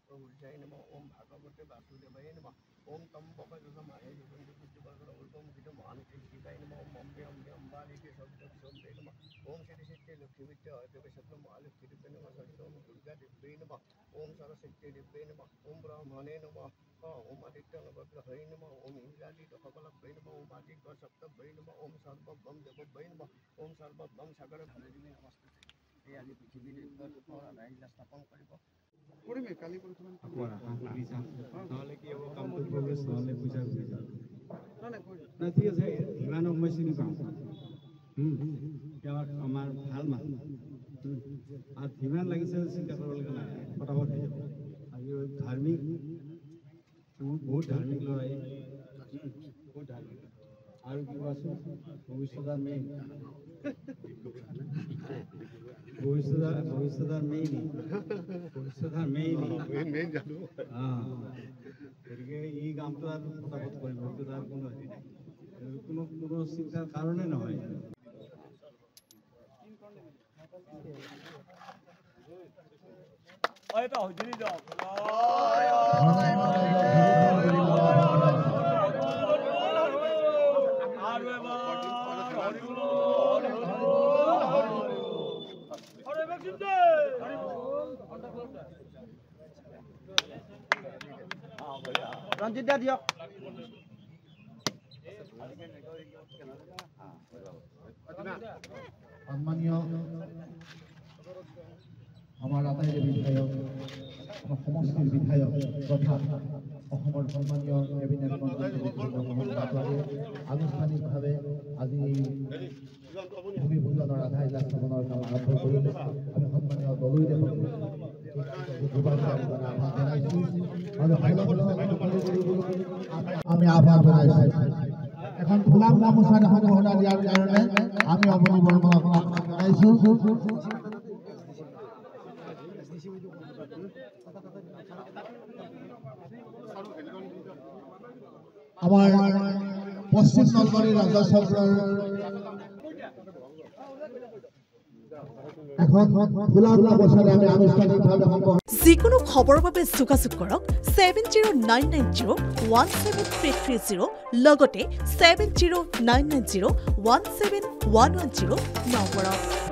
प्रभुजाय नमः ओम भागवते वासुदेवाय नमः ओम तम बपजसमाय जुगंधि बुद्धिवर्गण उल्पम गिद मानते शिवाय नमः ओम अम्बे अम्बे अम्बालिके शब्द शब्दे नमः ओम श्री सिद्धि लक्ष्मी विद्या अद्वैत सत्य महालक्ष्मी देवे नमः सहित ओम दुर्गा देवी नमः ओम सरस्वती देवी नमः ओम ब्रह्मणे नमः ओम आदित्य नवग्रहे नमः ओम इंद्रादि दशकलभ्ये नमः ओम आदित्य सप्तभ्ये नमः ओम सर्वभम देवभ्ये नमः ओम सर्वभम सागर धनदेवी नमस्ते এই আজি পৃথিৱীৰ ৰাইজা স্থাপন কৰিব কৰিমে কালি পৰহিমান নহ'লে কি হ'ব কামটো প্ৰগ্ৰেছ নহ'লে পূজা কৰি যাম না ঠিক আছে ইমান সময় চিনি পাওঁ আমাৰ ভাল মানুহ আৰু যিমান লাগিছে চিন্তা কৰিবলগীয়া নাই ফটাফট হৈ যাব আজি ধাৰ্মিক বহুত ধাৰ্মিক ল'ৰাই বহুত ধাৰ্মিক আৰু কি কোৱাচোন ভৱিষ্যতৰ মেইন ভৱিষ্যতৰ মেইন জানো গতিকে এই কামটো আৰু ফটাফট কৰিব সেইটো তাৰ কোনো হেৰি নাই কোনো চিন্তাৰ কাৰণে নহয় रंजित दा दियो सम्मानीय हमारा आटाइरे विधायक समष्टिर विधायक तथा सम्मानीय कैबिनेट मन्त्री आनुষ্ঠানিকভাৱে আজি ভূমি পূজনৰ আধা ইলা স্থাপনৰ কাম আৰম্ভ কৰিলে আমি সম্মানীয় দলুইদেৱক আমি আহ্বান জনাইছো এখন ফুলাম গামোচা এখন গহনা দিয়াৰ কাৰণে আমি অৱনী বৰ্মন আপোনাক জনাইছো আমাৰ পশ্চিম নলবাৰী ৰাজ্য চক্ৰৰ যিকোনো খবৰৰ বাবে যোগাযোগ কৰক 7099017330 লগতে 7099017110 নম্বৰত।